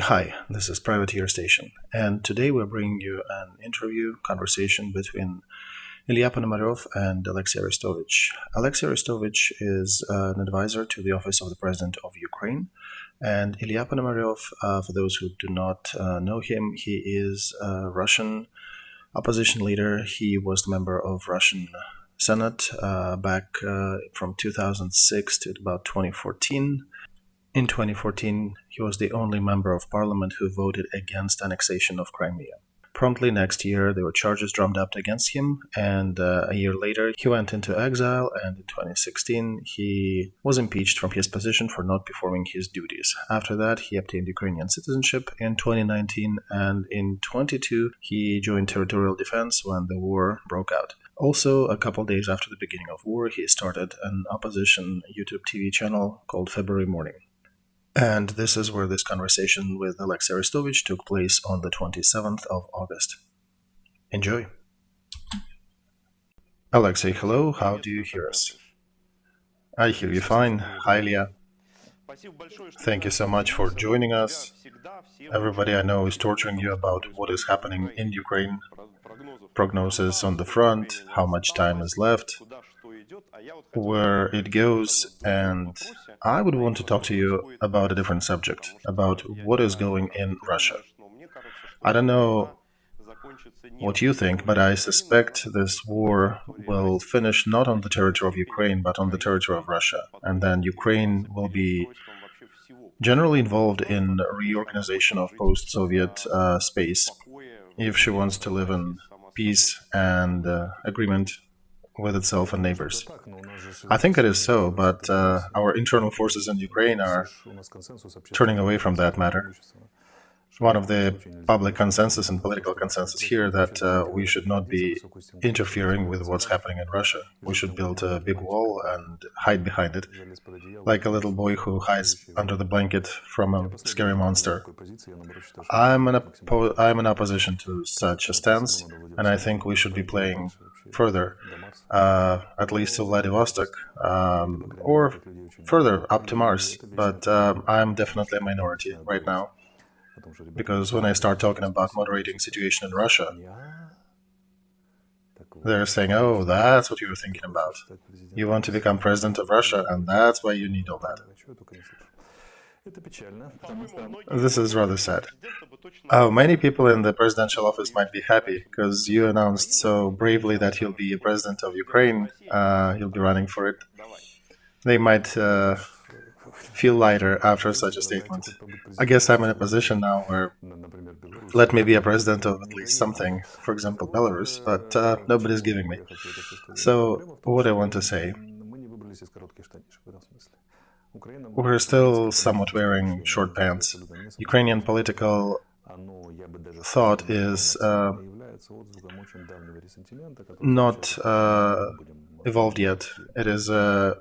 Hi, this is Privateer Station, and today we're bringing you an interview conversation between Ilya Ponomarev and Olexiy Arestovych. Olexiy Arestovych is an advisor to the Office of the President of Ukraine, and Ilya Ponomarev, for those who do not know him, he is a Russian opposition leader. He was the member of Russian Senate back from 2006 to about 2014. In 2014, he was the only member of parliament who voted against annexation of Crimea. Promptly next year, there were charges drummed up against him, and a year later, he went into exile, and in 2016, he was impeached from his position for not performing his duties. After that, he obtained Ukrainian citizenship in 2019, and in 22, he joined Territorial Defense when the war broke out. Also, a couple days after the beginning of war, he started an opposition YouTube TV channel called February Morning. And this is where this conversation with Olexiy Arestovych took place on the 27th of August. Enjoy. Alexei, hello, how do you hear us? I hear you fine. Hi, Ilya. Thank you so much for joining us. Everybody I know is torturing you about what is happening in Ukraine, prognosis on the front, how much time is left, where it goes, and I would want to talk to you about a different subject, about what is going in Russia. I don't know what you think, but I suspect this war will finish not on the territory of Ukraine, but on the territory of Russia, and then Ukraine will be generally involved in reorganization of post-Soviet space, if she wants to live in peace and agreement with itself and neighbors. I think it is so, but our internal forces in Ukraine are turning away from that matter. One of the public consensus and political consensus here that we should not be interfering with what's happening in Russia. We should build a big wall and hide behind it, like a little boy who hides under the blanket from a scary monster. I'm in opposition to such a stance, and I think we should be playing further, at least to Vladivostok, or further up to Mars. But I'm definitely a minority right now, because when I start talking about moderating situation in Russia, they're saying, oh, that's what you were thinking about. You want to become president of Russia, and that's why you need all that. This is rather sad. Many people in the presidential office might be happy because you announced so bravely that you'll be a president of Ukraine. You'll be running for it. They might feel lighter after such a statement. I guess I'm in a position now where let me be a president of at least something, for example, Belarus, but nobody's giving me. So what I want to say, we're still somewhat wearing short pants. Ukrainian political thought is not evolved yet. It is an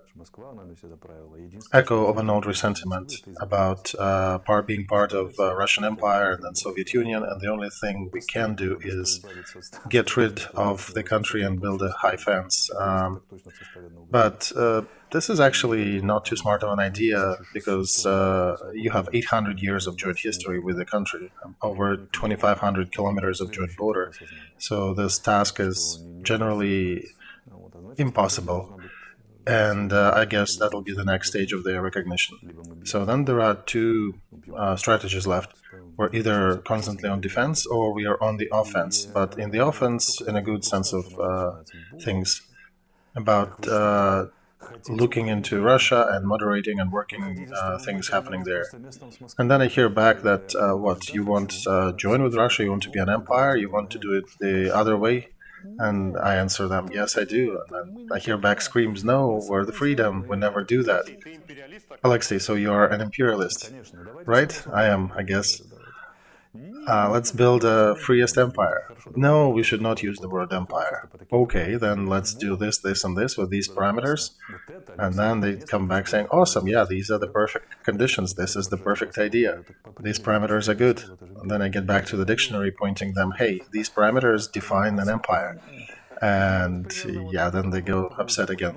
echo of an old resentiment about being part of Russian Empire and then Soviet Union, and the only thing we can do is get rid of the country and build a high fence. But this is actually not too smart of an idea, because you have 800 years of joint history with the country, over 2,500 kilometers of joint border. So this task is generally impossible, and I guess that'll be the next stage of their recognition. So then there are two strategies left. We're either constantly on defense or we are on the offense, but in the offense in a good sense of things, about looking into Russia and moderating and working things happening there. And then I hear back that, what, you want to join with Russia, you want to be an empire, you want to do it the other way? And I answer them, yes, I do. And then I hear back screams, no, we're the freedom, we never do that. Alexei, so you're an imperialist, right? I am, I guess. Let's build a freest empire. No, we should not use the word empire. Okay, then let's do this, this, and this with these parameters. And then they come back saying, awesome, yeah, these are the perfect conditions. This is the perfect idea. These parameters are good. And then I get back to the dictionary pointing them, hey, these parameters define an empire. And yeah, then they go upset again.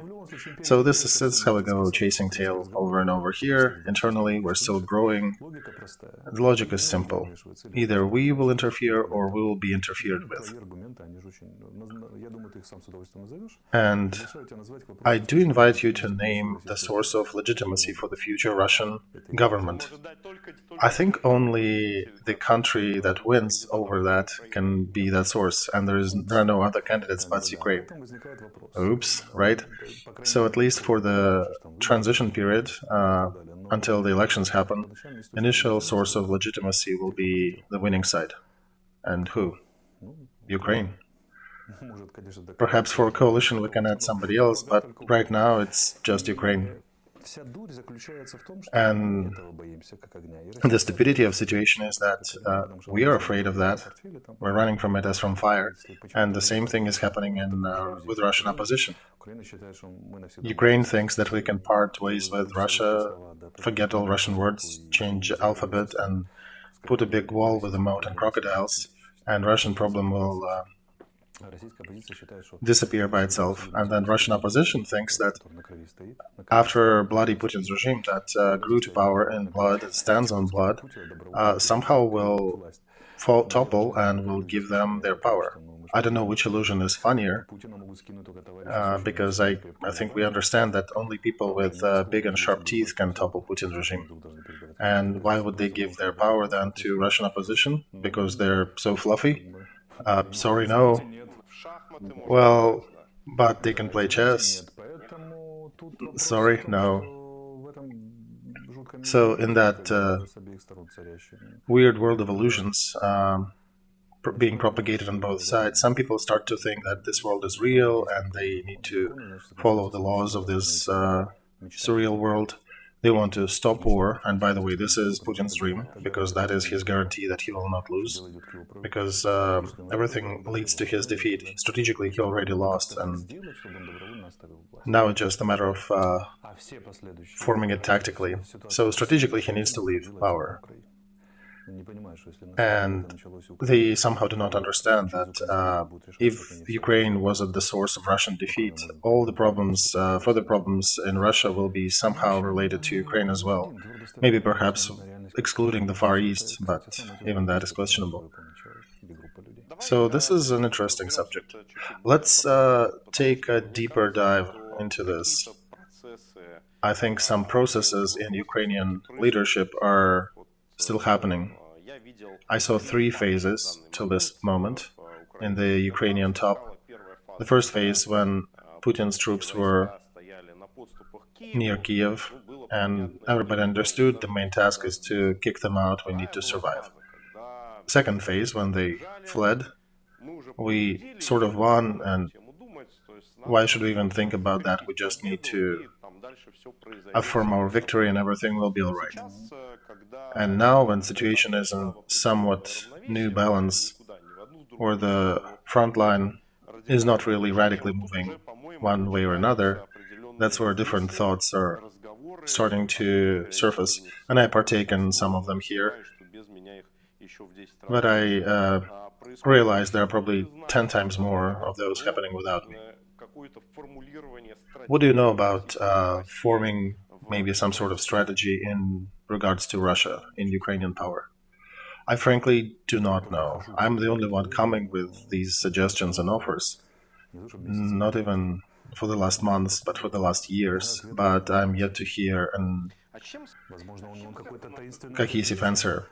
So this is how we go chasing tail over and over here. Internally, we're still growing. The logic is simple. Either we will interfere or we will be interfered with. And I do invite you to name the source of legitimacy for the future Russian government. I think only the country that wins over that can be that source, and there are no other candidates but Ukraine. Oops, right? So at least for the transition period, until the elections happen, initial source of legitimacy will be the winning side. And who? Ukraine. Perhaps for a coalition we can add somebody else, but right now it's just Ukraine. And the stupidity of the situation is that we are afraid of that. We're running from it as from fire. And the same thing is happening with Russian opposition. Ukraine thinks that we can part ways with Russia, forget all Russian words, change alphabet, and put a big wall with a moat and crocodiles, and Russian problem will disappear by itself. And then Russian opposition thinks that after bloody Putin's regime that grew to power in blood, stands on blood, somehow will topple and will give them their power. I don't know which illusion is funnier, because I think we understand that only people with big and sharp teeth can topple Putin's regime. And why would they give their power then to Russian opposition? Because they're so fluffy? Sorry, no. Well, but they can play chess. Sorry, no. So in that weird world of illusions being propagated on both sides, some people start to think that this world is real and they need to follow the laws of this surreal world. They want to stop war, and by the way, this is Putin's dream, because that is his guarantee that he will not lose, because everything leads to his defeat. Strategically, he already lost, and now it's just a matter of forming it tactically. So strategically, he needs to leave power. And they somehow do not understand that if Ukraine was at the source of Russian defeat, all the problems, further problems in Russia will be somehow related to Ukraine as well. Maybe perhaps excluding the Far East, but even that is questionable. So this is an interesting subject. Let's take a deeper dive into this. I think some processes in Ukrainian leadership are still happening. I saw 3 phases till this moment in the Ukrainian top. The first phase, when Putin's troops were near Kyiv, and everybody understood the main task is to kick them out, we need to survive. Second phase, when they fled, we sort of won, and why should we even think about that? We just need to affirm our victory and everything will be all right. And now, when the situation is in somewhat new balance, or the front line is not really radically moving one way or another, that's where different thoughts are starting to surface. And I partake in some of them here. But I realize there are probably 10 times more of those happening without me. What do you know about forming maybe some sort of strategy in regards to Russia in Ukrainian power? I frankly do not know. I'm the only one coming with these suggestions and offers. Not even for the last months, but for the last years. But I'm yet to hear an cohesive answer.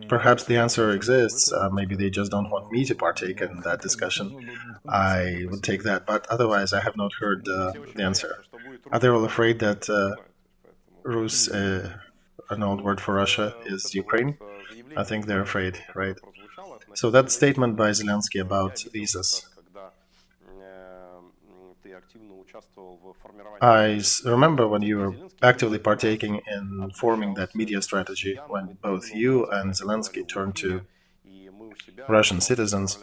Perhaps the answer exists, maybe they just don't want me to partake in that discussion. I would take that, but otherwise I have not heard the answer. Are they all afraid that Rus, an old word for Russia, is Ukraine? I think they're afraid, right? So that statement by Zelensky about visas. I remember when you were actively partaking in forming that media strategy, when both you and Zelensky turned to Russian citizens,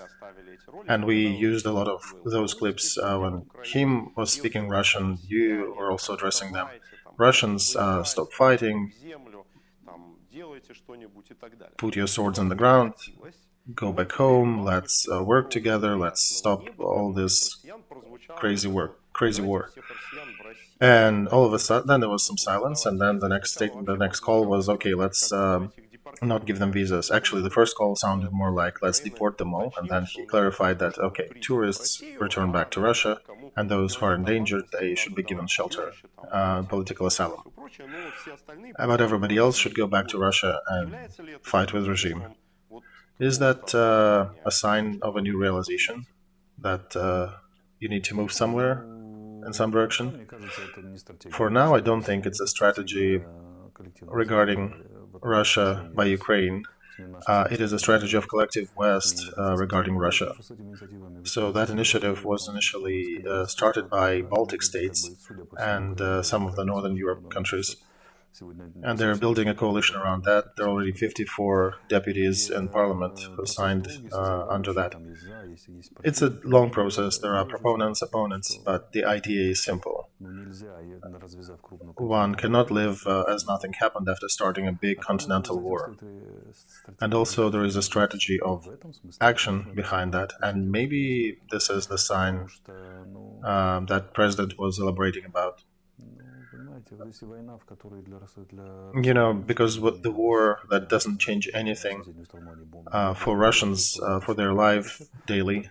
and we used a lot of those clips when him was speaking Russian, you were also addressing them. Russians, stop fighting, put your swords in the ground, go back home, let's work together, let's stop all this crazy war. And all of a sudden, then there was some silence, and then the next call was, okay, let's not give them visas. Actually, the first call sounded more like, let's deport them all, and then he clarified that, okay, tourists return back to Russia, and those who are endangered, they should be given shelter, political asylum. But everybody else should go back to Russia and fight with regime. Is that a sign of a new realization that you need to move somewhere in some direction? For now, I don't think it's a strategy regarding Russia by Ukraine. It is a strategy of collective West regarding Russia. So that initiative was initially started by Baltic states and some of the Northern Europe countries. And they're building a coalition around that. There are already 54 deputies in parliament who signed under that. It's a long process. There are proponents, opponents, but the idea is simple. One cannot live as nothing happened after starting a big continental war. And also there is a strategy of action behind that. And maybe this is the sign that President was elaborating about. You know, because with the war that doesn't change anything for Russians, for their life daily,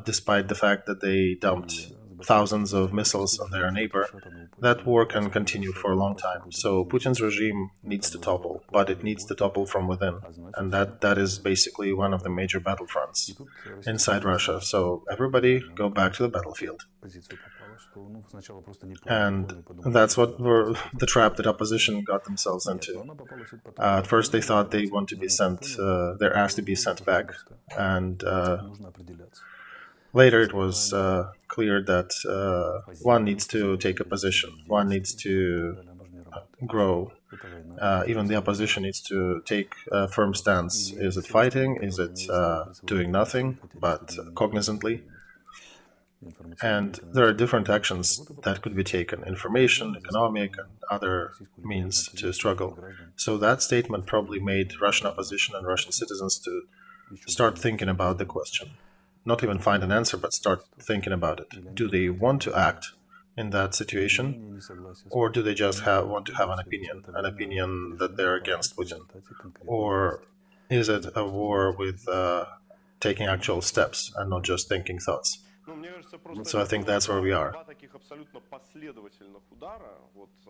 despite the fact that they dumped thousands of missiles on their neighbor, that war can continue for a long time. So Putin's regime needs to topple, but it needs to topple from within. And that is basically one of the major battlefronts inside Russia. So everybody go back to the battlefield. And that's what the trap that opposition got themselves into. At first they thought they want to be sent, they're asked to be sent back, and later it was clear that one needs to take a position, one needs to grow, even the opposition needs to take a firm stance. Is it fighting? Is it doing nothing, but cognizantly? And there are different actions that could be taken, information, economic, and other means to struggle. So that statement probably made Russian opposition and Russian citizens to start thinking about the question. Not even find an answer, but start thinking about it. Do they want to act in that situation, or do they just want to have an opinion that they're against Putin? Or is it a war with taking actual steps and not just thinking thoughts? So I think that's where we are.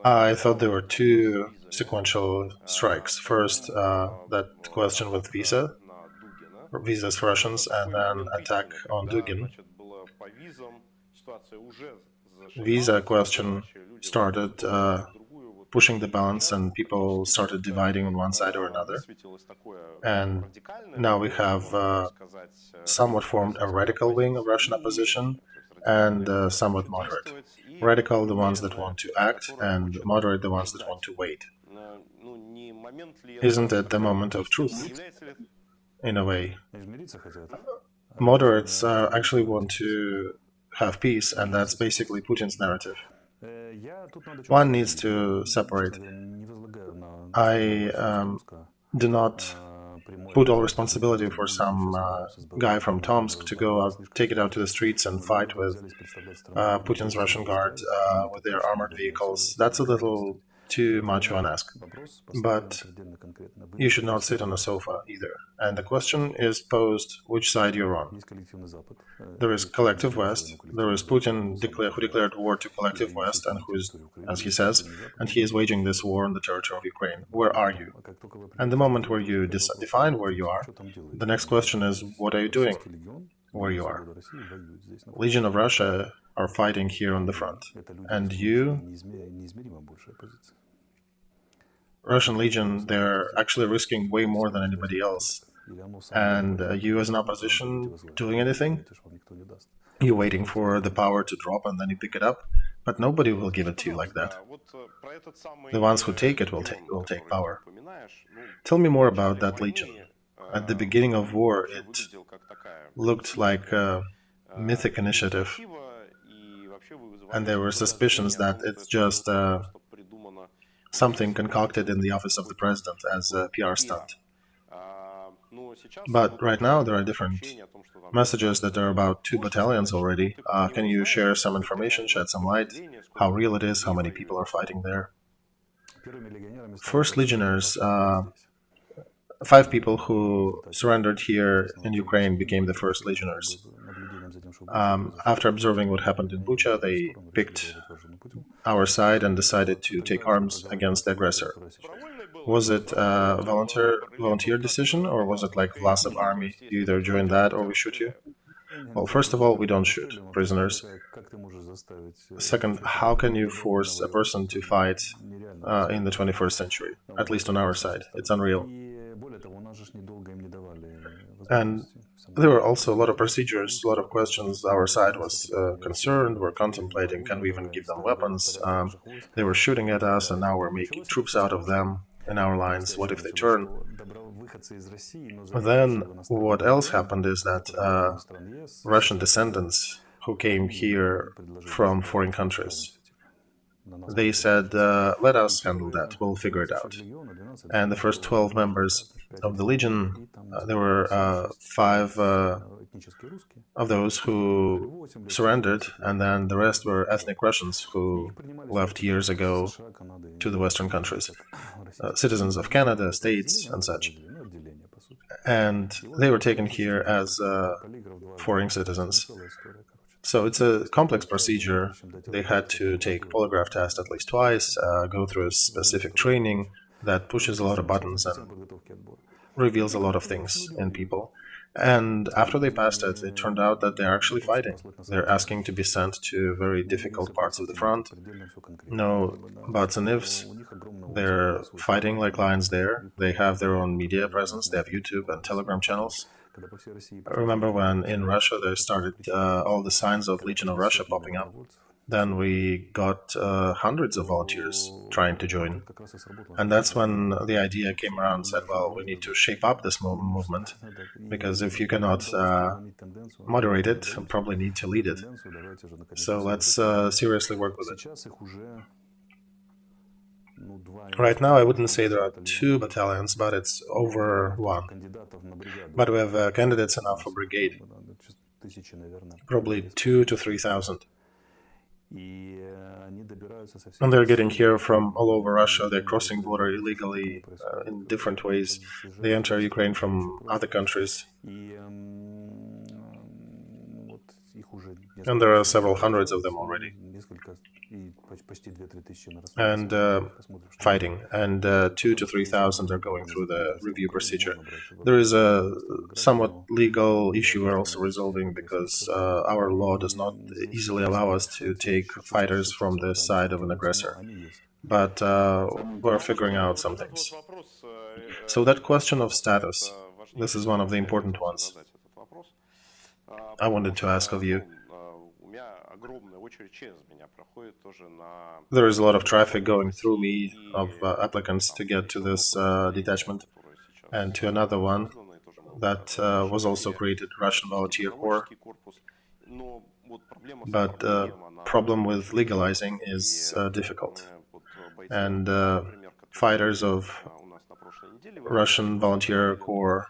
I thought there were two sequential strikes. First, that question with visas for Russians, and then attack on Dugin. Visa question started pushing the balance, and people started dividing on one side or another. And now we have somewhat formed a radical wing of Russian opposition and somewhat moderate. Radical, the ones that want to act, and moderate, the ones that want to wait. Isn't it the moment of truth, in a way? Moderates actually want to have peace, and that's basically Putin's narrative. One needs to separate. I do not put all responsibility for some guy from Tomsk to go out, take it out to the streets and fight with Putin's Russian Guard with their armored vehicles. That's a little too much of an ask. But you should not sit on a sofa either. And the question is posed which side you're on. There is collective West, there is Putin who declared war to collective West, and who is, as he says, and he is waging this war on the territory of Ukraine. Where are you? And the moment where you define where you are, the next question is, what are you doing where you are? Legion of Russia are fighting here on the front. And you, Russian Legion, they're actually risking way more than anybody else. And you as an opposition doing anything? You're waiting for the power to drop and then you pick it up, but nobody will give it to you like that. The ones who take it will take power. Tell me more about that Legion. At the beginning of war, it looked like a mythic initiative, and there were suspicions that it's just something concocted in the office of the president as a PR stunt. But right now there are different messages that there are about 2 battalions already. Can you share some information, shed some light, how real it is, how many people are fighting there? First legionnaires, 5 people who surrendered here in Ukraine became the first legionnaires. After observing what happened in Bucha, they picked our side and decided to take arms against the aggressor. Was it a volunteer decision, or was it like Vlasov army? You either join that or we shoot you? Well, first of all, we don't shoot prisoners. Second, how can you force a person to fight in the 21st century? At least on our side. It's unreal. And there were also a lot of procedures, a lot of questions. Our side was concerned, we're contemplating, can we even give them weapons? They were shooting at us, and now we're making troops out of them in our lines. What if they turn? Then what else happened is that Russian descendants who came here from foreign countries, they said, let us handle that, we'll figure it out. And the first 12 members of the Legion, there were 5 of those who surrendered, and then the rest were ethnic Russians who left years ago to the Western countries, citizens of Canada, States, and such. And they were taken here as foreign citizens. So it's a complex procedure. They had to take polygraph test at least twice, go through a specific training that pushes a lot of buttons and reveals a lot of things in people. And after they passed it, it turned out that they're actually fighting. They're asking to be sent to very difficult parts of the front. No buts and ifs. They're fighting like lions there. They have their own media presence. They have YouTube and Telegram channels. I remember when in Russia there started all the signs of Legion of Russia popping up. Then we got hundreds of volunteers trying to join. And that's when the idea came around and said, well, we need to shape up this movement, because if you cannot moderate it, you probably need to lead it. So let's seriously work with it. Right now, I wouldn't say there are 2 battalions, but it's over 1. But we have candidates enough for brigade, probably 2,000 to 3,000. And they're getting here from all over Russia. They're crossing border illegally in different ways. They enter Ukraine from other countries. And there are several hundreds of them already. And fighting. And 2,000 to 3,000 are going through the review procedure. There is a somewhat legal issue we're also resolving, because our law does not easily allow us to take fighters from the side of an aggressor. But we're figuring out some things. So that question of status, this is one of the important ones I wanted to ask of you. There is a lot of traffic going through me of applicants to get to this detachment, and to another one that was also created, Russian Volunteer Corps. But the problem with legalizing is difficult. And fighters of Russian Volunteer Corps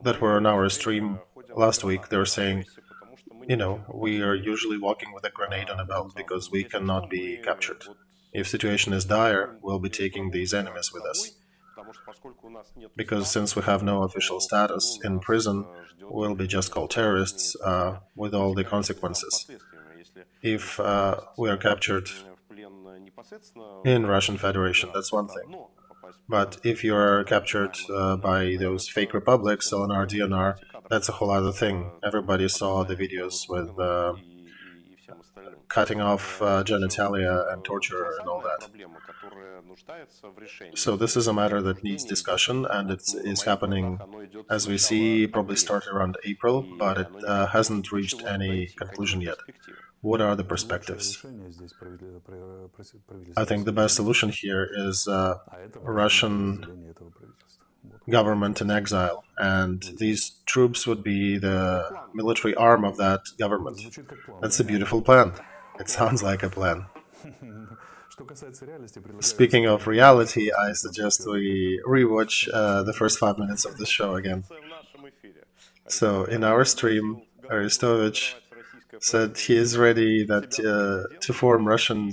that were on our stream last week, they were saying, you know, we are usually walking with a grenade on a belt because we cannot be captured. If situation is dire, we'll be taking these enemies with us. Because since we have no official status in prison, we'll be just called terrorists with all the consequences. If we are captured in Russian Federation, that's one thing. But if you are captured by those fake republics, LNR, DNR, that's a whole other thing. Everybody saw the videos with cutting off genitalia and torture and all that. So this is a matter that needs discussion, and it is happening, as we see, probably start around April, but it hasn't reached any conclusion yet. What are the perspectives? I think the best solution here is Russian government in exile, and these troops would be the military arm of that government. That's a beautiful plan. It sounds like a plan. Speaking of reality, I suggest we rewatch the first 5 minutes of the show again. So in our stream, Arestovych said he is ready to form Russian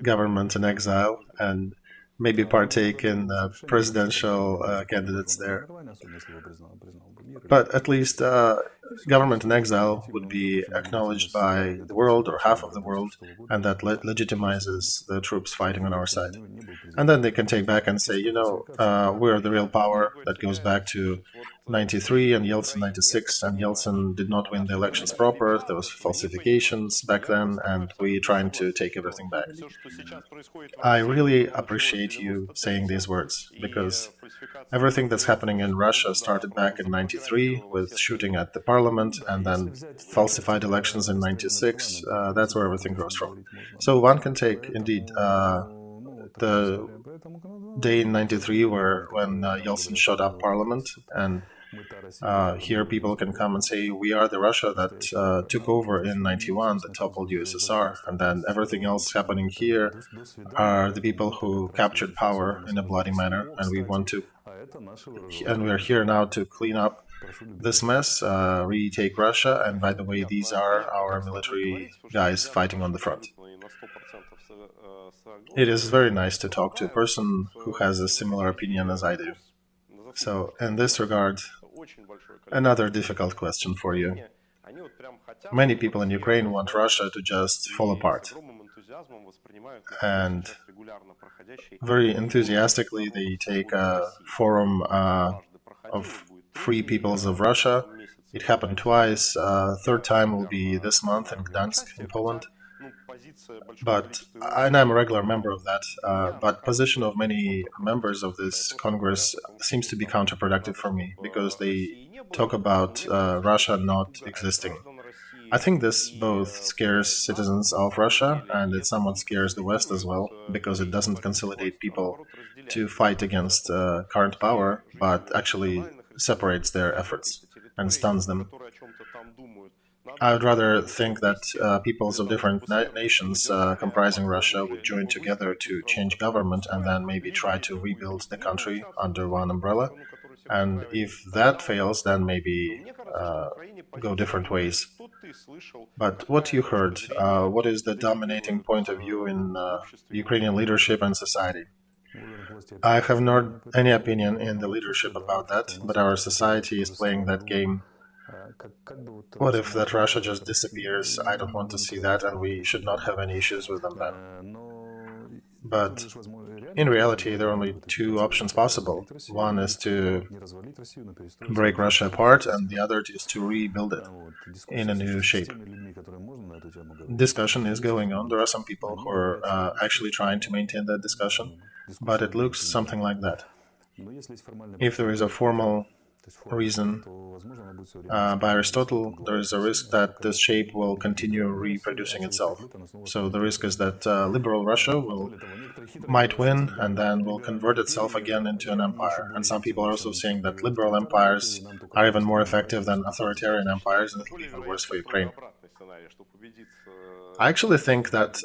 government in exile and maybe partake in presidential candidates there. But at least government in exile would be acknowledged by the world or half of the world, and that legitimizes the troops fighting on our side. And then they can take back and say, we're the real power that goes back to 93 and Yeltsin 96, and Yeltsin did not win the elections proper, there was falsifications back then, and we're trying to take everything back. I really appreciate you saying these words, because everything that's happening in Russia started back in 93 with shooting at the parliament and then falsified elections in 96. That's where everything grows from. So one can take, indeed, the day in 93 when Yeltsin shut up parliament, and here people can come and say, we are the Russia that took over in 91, that toppled USSR, and then everything else happening here are the people who captured power in a bloody manner, and we're here now to clean up this mess, retake Russia, and by the way, these are our military guys fighting on the front. It is very nice to talk to a person who has a similar opinion as I do. So, in this regard, another difficult question for you. Many people in Ukraine want Russia to just fall apart. And very enthusiastically, they take a forum of Free Peoples of Russia. It happened twice. Third time will be this month in Gdansk, in Poland. And I'm a regular member of that, but position of many members of this Congress seems to be counterproductive for me, because they talk about Russia not existing. I think this both scares citizens of Russia, and it somewhat scares the West as well, because it doesn't consolidate people to fight against current power, but actually separates their efforts and stuns them. I would rather think that peoples of different nations comprising Russia would join together to change government and then maybe try to rebuild the country under one umbrella. And if that fails, then maybe go different ways. But what you heard, what is the dominating point of view in Ukrainian leadership and society? I have not any opinion in the leadership about that, but our society is playing that game. What if that Russia just disappears? I don't want to see that, and we should not have any issues with them then. But in reality, there are only two options possible. One is to break Russia apart, and the other is to rebuild it in a new shape. Discussion is going on. There are some people who are actually trying to maintain that discussion, but it looks something like that. If there is a formal reason by Aristotle, there is a risk that this shape will continue reproducing itself. So the risk is that liberal Russia might win and then will convert itself again into an empire. And some people are also saying that liberal empires are even more effective than authoritarian empires, and it will be even worse for Ukraine. I actually think that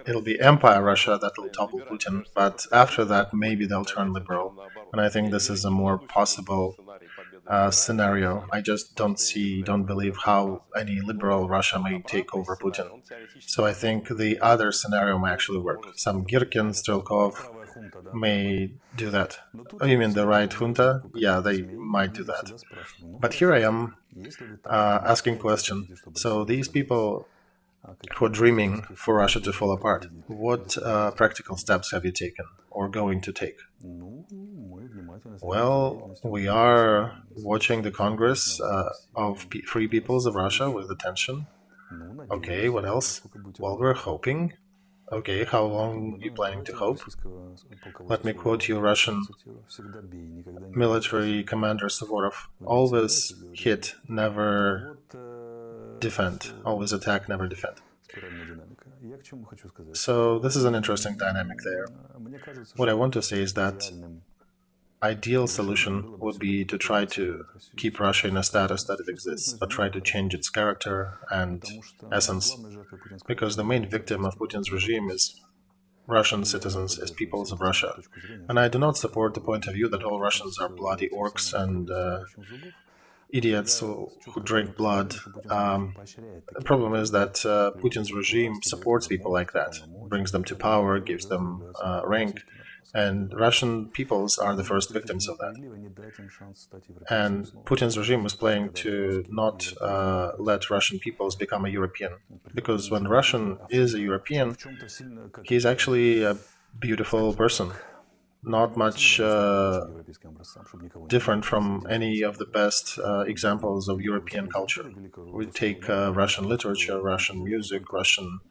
it'll be Empire Russia that will topple Putin, but after that maybe they'll turn liberal. And I think this is a more possible scenario. I just don't believe how any liberal Russia may take over Putin. So I think the other scenario may actually work. Some Girkin, Strelkov may do that. Oh, you mean the right junta? Yeah, they might do that. But here I am asking question. So these people who are dreaming for Russia to fall apart, what practical steps have you taken or going to take? Well, we are watching the Congress of Free Peoples of Russia with attention. Okay, what else? Well, we're hoping. Okay, how long are you planning to hope? Let me quote you Russian military commander Suvorov. Always hit, never defend. Always attack, never defend. So this is an interesting dynamic there. What I want to say is that ideal solution would be to try to keep Russia in a status that it exists, but try to change its character and essence, because the main victim of Putin's regime is Russian citizens as peoples of Russia. And I do not support the point of view that all Russians are bloody orcs and idiots who drink blood. The problem is that Putin's regime supports people like that, brings them to power, gives them rank, and Russian peoples are the first victims of that. And Putin's regime was playing to not let Russian peoples become a European. Because when Russian is a European, he's actually a beautiful person. Not much different from any of the best examples of European culture. We take Russian literature, Russian music, Russian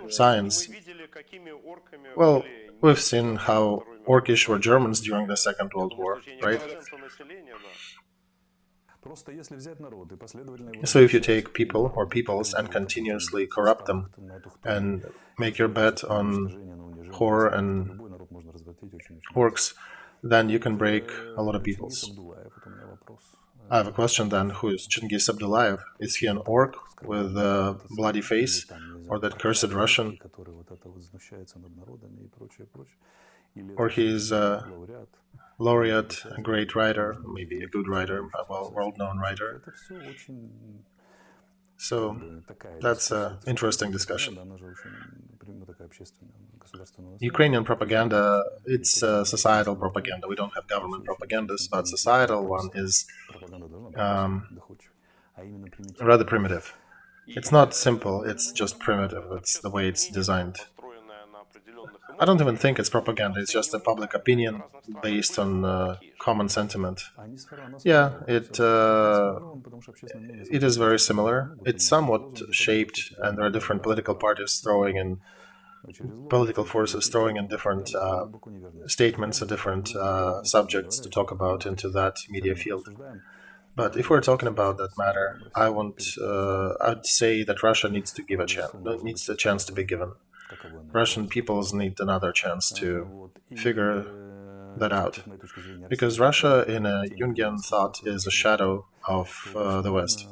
science. Well, we've seen how orcish were Germans during the Second World War, right? So if you take people or peoples and continuously corrupt them and make your bet on horror and orcs, then you can break a lot of peoples. I have a question then. Who is Chingis Abdullayev? Is he an orc with a bloody face, or that cursed Russian? Or he's a laureate, a great writer, maybe a good writer, a world-known writer. So that's an interesting discussion. Ukrainian propaganda, it's societal propaganda. We don't have government propagandists, but societal one is rather primitive. It's not simple, it's just primitive. It's the way it's designed. I don't even think it's propaganda, it's just a public opinion based on common sentiment. Yeah, it is very similar. It's somewhat shaped, and there are different political parties throwing in, political forces throwing in different statements and different subjects to talk about into that media field. But if we're talking about that matter, I'd say that Russia needs to give needs a chance to be given. Russian peoples need another chance to figure that out. Because Russia, in a Jungian thought, is a shadow of the West.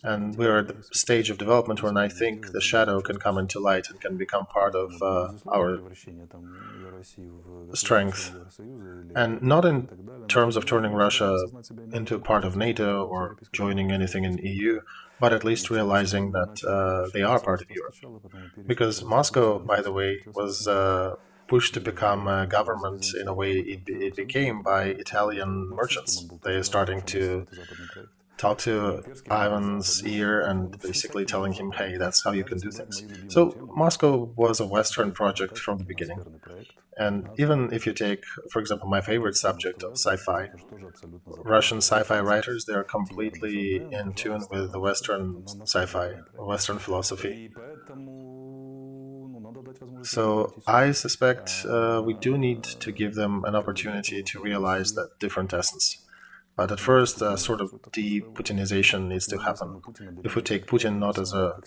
And we're at the stage of development when I think the shadow can come into light and can become part of our strength. And not in terms of turning Russia into part of NATO or joining anything in EU, but at least realizing that they are part of Europe. Because Moscow, by the way, was pushed to become a government in a way it became by Italian merchants. They are starting to talk to Ivan's ear and basically telling him, hey, that's how you can do things. So Moscow was a Western project from the beginning. And even if you take, for example, my favorite subject of sci-fi, Russian sci-fi writers, they are completely in tune with the Western sci-fi, Western philosophy. So I suspect we do need to give them an opportunity to realize that different essence. But at first, a sort of de-Putinization needs to happen. If we take Putin not as a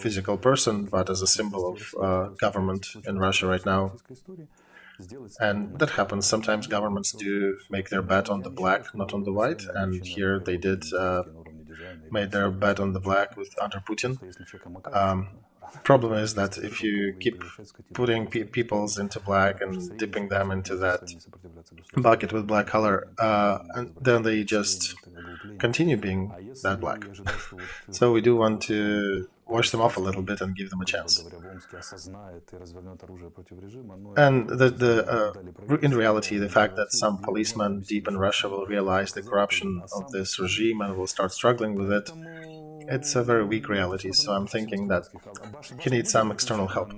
physical person, but as a symbol of government in Russia right now, and that happens. Sometimes governments do make their bet on the black, not on the white, and here they did made their bet on the black under Putin. Problem is that if you keep putting peoples into black and dipping them into that bucket with black color, and then they just continue being that black. So we do want to wash them off a little bit and give them a chance. And in reality, the fact that some policemen deep in Russia will realize the corruption of this regime and will start struggling with it, it's a very weak reality, so I'm thinking that he needs some external help.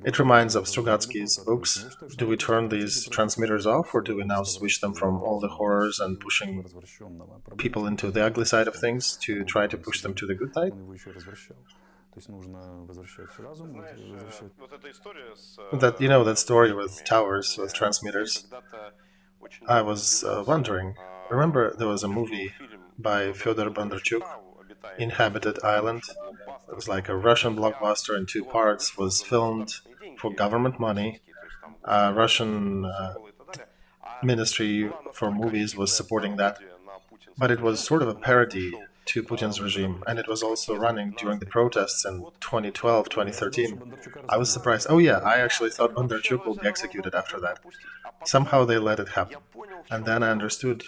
It reminds of Strugatsky's books. Do we turn these transmitters off, or do we now switch them from all the horrors and pushing people into the ugly side of things to try to push them to the good side? That story with towers, with transmitters, I was wondering, remember there was a movie by Fyodor Bondarchuk, Inhabited Island. It was like a Russian blockbuster in 2 parts, was filmed for government money. Russian Ministry for Movies was supporting that. But it was sort of a parody to Putin's regime, and it was also running during the protests in 2012, 2013. I was surprised. Oh yeah, I actually thought Bondarchuk will be executed after that. Somehow they let it happen. And then I understood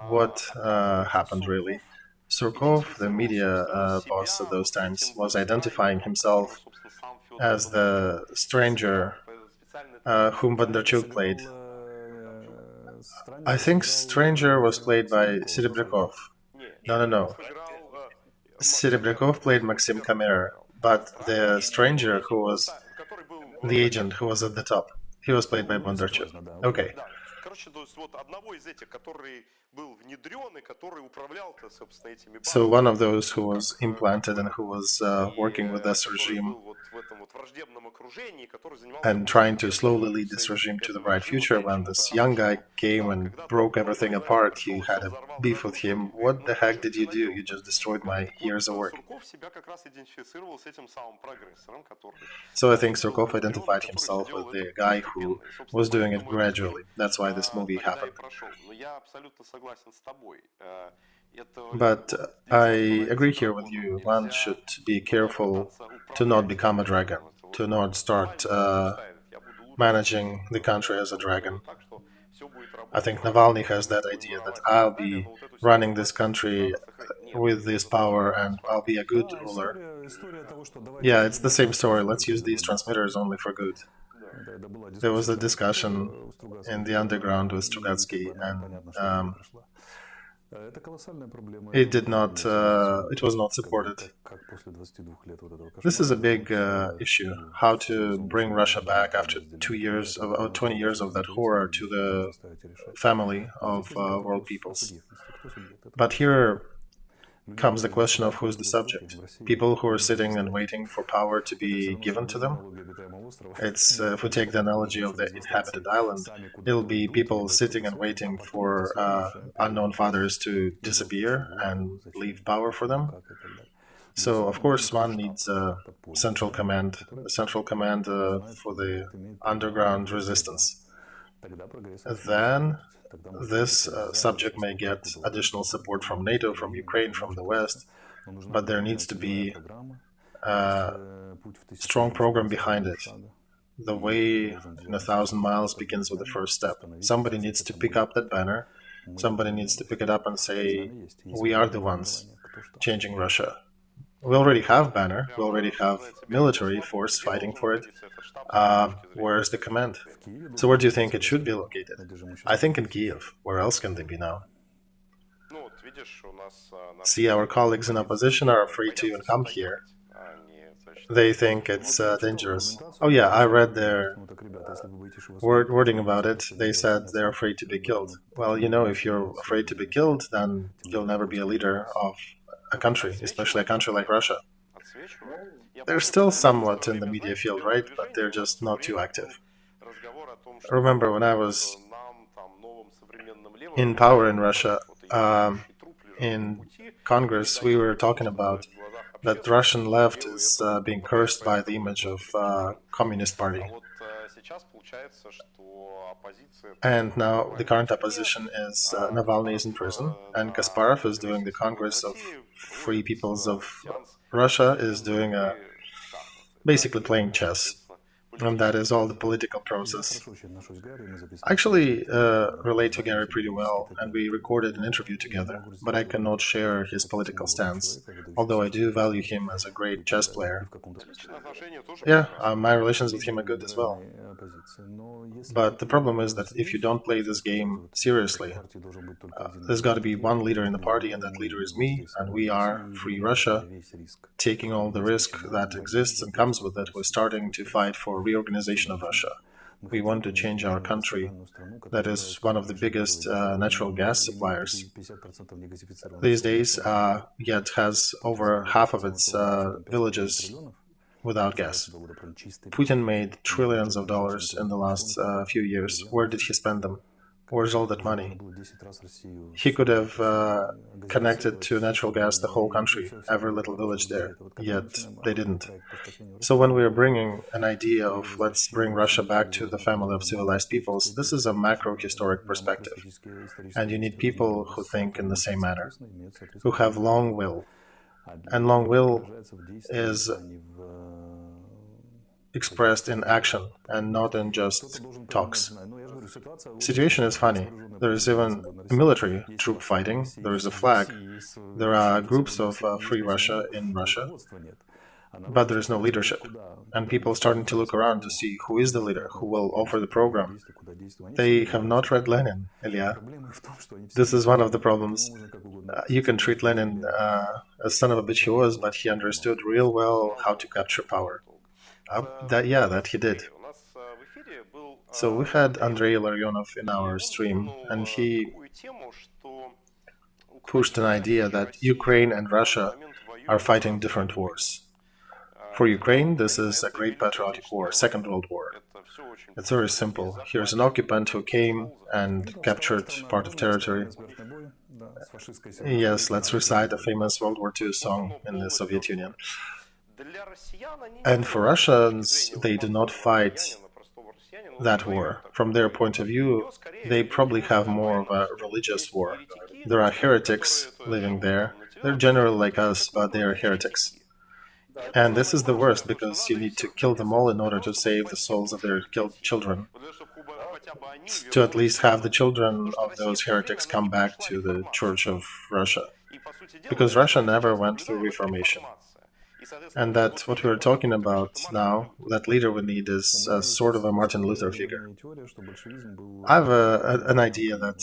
what happened really. Surkov, the media boss at those times, was identifying himself as the stranger whom Bondarchuk played. I think Stranger was played by Serebryakov. No. Serebryakov played Maxim Kamerer, but the stranger who was the agent who was at the top, he was played by Bondarchuk. Okay. So one of those who was implanted and who was working with this regime and trying to slowly lead this regime to the right future. When this young guy came and broke everything apart, he had a beef with him. What the heck did you do? You just destroyed my years of work. So I think Surkov identified himself with the guy who was doing it gradually. That's why this movie happened. But I agree here with you. One should be careful to not become a dragon, to not start managing the country as a dragon. I think Navalny has that idea that I'll be running this country with this power and I'll be a good ruler. Yeah, it's the same story. Let's use these transmitters only for good. There was a discussion in the underground with Strugatsky, and it was not supported. This is a big issue, how to bring Russia back after 20 years of that horror to the family of world peoples. But here comes the question of who's the subject. People who are sitting and waiting for power to be given to them. It's if we take the analogy of the inhabited island, it'll be people sitting and waiting for unknown fathers to disappear and leave power for them. So of course one needs a central command for the underground resistance. Then this subject may get additional support from NATO, from Ukraine, from the West, but there needs to be a strong program behind it. The way in 1,000 miles begins with the first step. Somebody needs to pick up that banner. Somebody needs to pick it up and say, we are the ones changing Russia. We already have banner. We already have military force fighting for it. Where's the command? So where do you think it should be located? I think in Kyiv. Where else can they be now? See, our colleagues in opposition are afraid to even come here. They think it's dangerous. Oh yeah, I read their wording about it. They said they're afraid to be killed. Well, you know, if you're afraid to be killed, then you'll never be a leader of a country, especially a country like Russia. They're still somewhat in the media field, right? But they're just not too active. Remember when I was in power in Russia, in Congress, we were talking about that the Russian left is being cursed by the image of Communist Party. And now the current opposition is Navalny is in prison, and Kasparov is doing the Congress of Free Peoples of Russia, is doing basically playing chess. And that is all the political process. I actually relate to Gary pretty well, and we recorded an interview together, but I cannot share his political stance, although I do value him as a great chess player. Yeah, my relations with him are good as well. But the problem is that if you don't play this game seriously, there's got to be one leader in the party, and that leader is me, and we are Free Russia, taking all the risk that exists and comes with it. We're starting to fight for reorganization of Russia. We want to change our country that is one of the biggest natural gas suppliers these days, yet has over half of its villages without gas. Putin made trillions of dollars in the last few years. Where did he spend them? Where's all that money? He could have connected to natural gas the whole country, every little village there, yet they didn't. So when we are bringing an idea of let's bring Russia back to the family of civilized peoples, this is a macro-historic perspective. And you need people who think in the same manner, who have long will. And long will is expressed in action and not in just talks. Situation is funny. There is even a military troop fighting, there is a flag, there are groups of Free Russia in Russia, but there is no leadership. And people starting to look around to see who is the leader, who will offer the program. They have not read Lenin, Ilya. This is one of the problems. You can treat Lenin as son of a bitch he was, but he understood real well how to capture power. That he did. So we had Andrei Larionov in our stream, and he pushed an idea that Ukraine and Russia are fighting different wars. For Ukraine, this is a great patriotic war, Second World War. It's very simple. Here's an occupant who came and captured part of territory. Yes, let's recite a famous World War II song in the Soviet Union. And for Russians, they do not fight that war. From their point of view, they probably have more of a religious war. There are heretics living there. They're generally like us, but they are heretics. And this is the worst, because you need to kill them all in order to save the souls of their killed children. To at least have the children of those heretics come back to the Church of Russia. Because Russia never went through Reformation. And that what we're talking about now, that leader we need is a sort of a Martin Luther figure. I have an idea that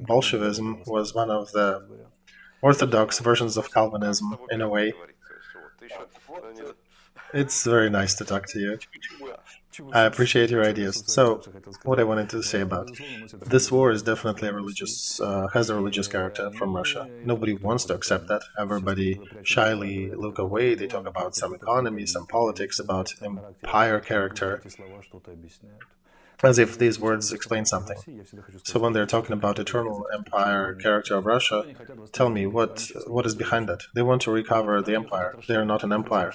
Bolshevism was one of the orthodox versions of Calvinism, in a way. It's very nice to talk to you. I appreciate your ideas. So, what I wanted to say about this war is definitely a religious, has a religious character from Russia. Nobody wants to accept that. Everybody shyly look away. They talk about some economy, some politics, about empire character, as if these words explain something. So when they're talking about eternal empire character of Russia, tell me, what is behind that? They want to recover the empire. They are not an empire.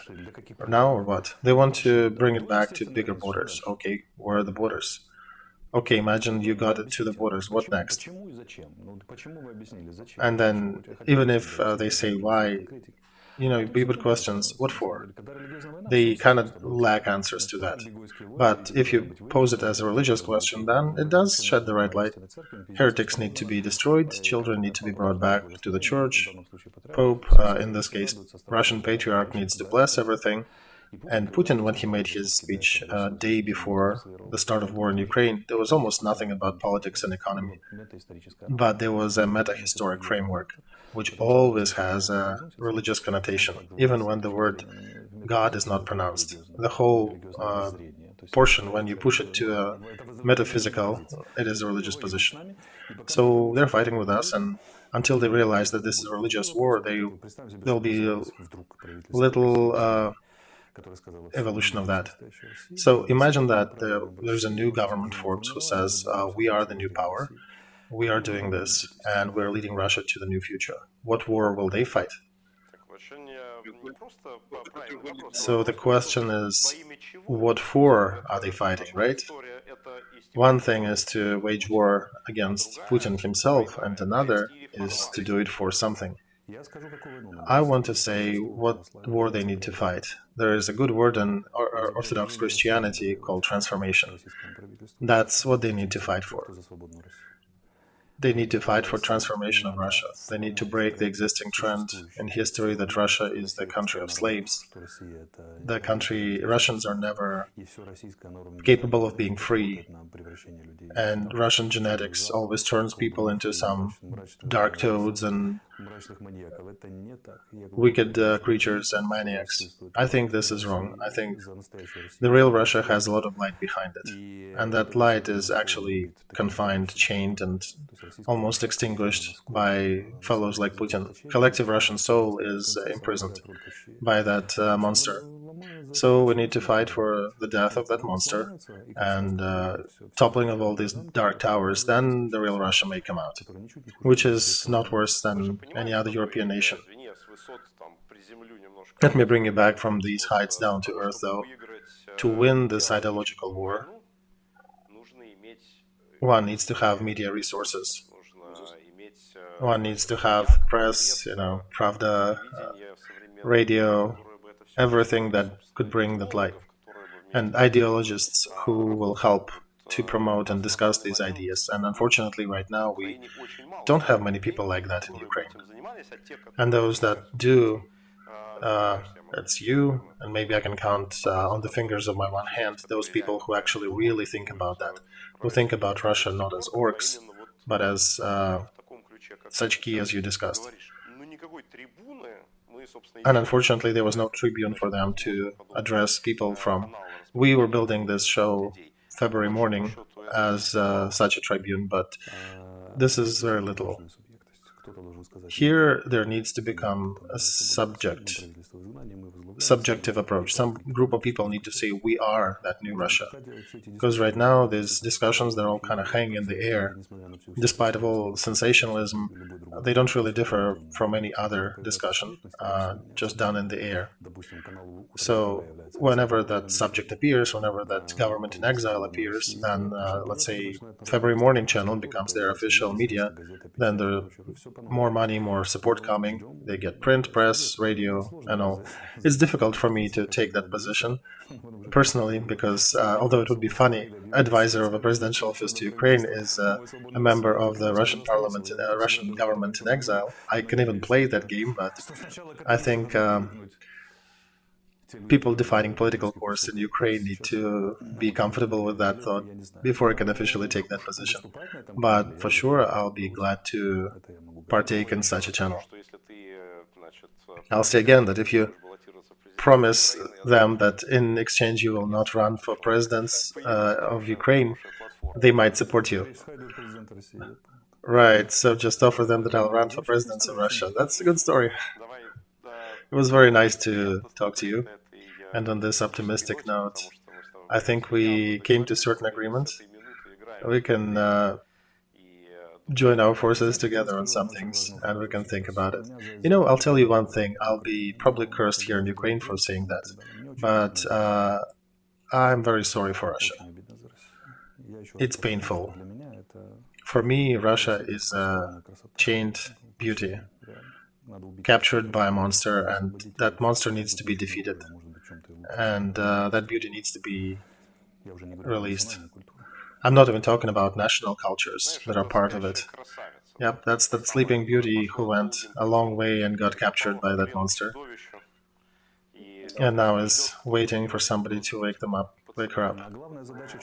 Or now or what? They want to bring it back to bigger borders. Okay, where are the borders? Okay, imagine you got it to the borders. What next? And then, even if they say why, people questions, what for? They kind of lack answers to that. But if you pose it as a religious question, then it does shed the right light. Heretics need to be destroyed, children need to be brought back to the church, Pope, in this case, Russian Patriarch needs to bless everything. And Putin, when he made his speech a day before the start of war in Ukraine, there was almost nothing about politics and economy. But there was a meta-historic framework, which always has a religious connotation, even when the word God is not pronounced. The whole portion, when you push it to a metaphysical, it is a religious position. So they're fighting with us, and until they realize that this is a religious war, there'll be a little evolution of that. So imagine that there's a new government formed who says, we are the new power, we are doing this, and we're leading Russia to the new future. What war will they fight? So the question is, what for are they fighting, right? One thing is to wage war against Putin himself, and another is to do it for something. I want to say what war they need to fight. There is a good word in Orthodox Christianity called transformation. That's what they need to fight for. They need to fight for transformation of Russia. They need to break the existing trend in history that Russia is the country of slaves. Russians are never capable of being free. And Russian genetics always turns people into some dark toads and wicked creatures and maniacs. I think this is wrong. I think the real Russia has a lot of light behind it. And that light is actually confined, chained, and almost extinguished by fellows like Putin. Collective Russian soul is imprisoned by that monster. So we need to fight for the death of that monster and toppling of all these dark towers. Then the real Russia may come out, which is not worse than any other European nation. Let me bring you back from these heights down to earth, though. To win this ideological war, one needs to have media resources. One needs to have press, Pravda, radio, everything that could bring that light, and ideologists who will help to promote and discuss these ideas. And unfortunately, right now, we don't have many people like that in Ukraine. And those that do, it's you, and maybe I can count on the fingers of my one hand those people who actually really think about that, who think about Russia not as orcs, but as Sachki, as you discussed. And unfortunately, there was no tribune for them to address people from. We were building this show February morning as such a tribune, but this is very little. Here, there needs to become a subjective approach. Some group of people need to say, we are that new Russia. Because right now, these discussions, they're all kind of hanging in the air. Despite of all sensationalism, they don't really differ from any other discussion, just done in the air. So whenever that subject appears, whenever that government in exile appears, then let's say February Morning Channel becomes their official media, then there more money, more support coming. They get print, press, radio, and all. It's difficult for me to take that position personally because although it would be funny, advisor of a presidential office to Ukraine is a member of the Russian parliament, Russian government in exile. I can even play that game, but I think people defining political course in Ukraine need to be comfortable with that thought before I can officially take that position. But for sure, I'll be glad to partake in such a channel. I'll say again that if you promise them that in exchange you will not run for presidents of Ukraine, they might support you. Right, so just offer them that I'll run for presidents of Russia. That's a good story. It was very nice to talk to you. And on this optimistic note, I think we came to a certain agreement. We can join our forces together on some things, and we can think about it. I'll tell you one thing. I'll be probably cursed here in Ukraine for saying that, but I'm very sorry for Russia. It's painful. For me, Russia is a chained beauty, captured by a monster, and that monster needs to be defeated. And that beauty needs to be released. I'm not even talking about national cultures that are part of it. Yep, that's that sleeping beauty who went a long way and got captured by that monster. And now is waiting for somebody to wake her up.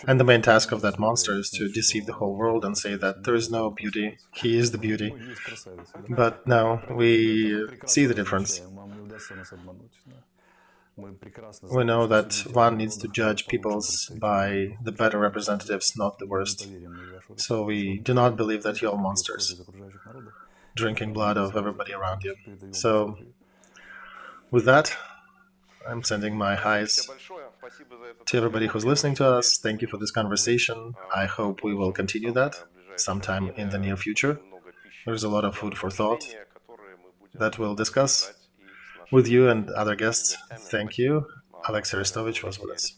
And the main task of that monster is to deceive the whole world and say that there is no beauty, he is the beauty. But now we see the difference. We know that one needs to judge peoples by the better representatives, not the worst. So we do not believe that you're all monsters, drinking blood of everybody around you. So with that, I'm sending my highs to everybody who's listening to us. Thank you for this conversation. I hope we will continue that sometime in the near future. There's a lot of food for thought that we'll discuss with you and other guests. Thank you. Olexiy Arestovych was with us.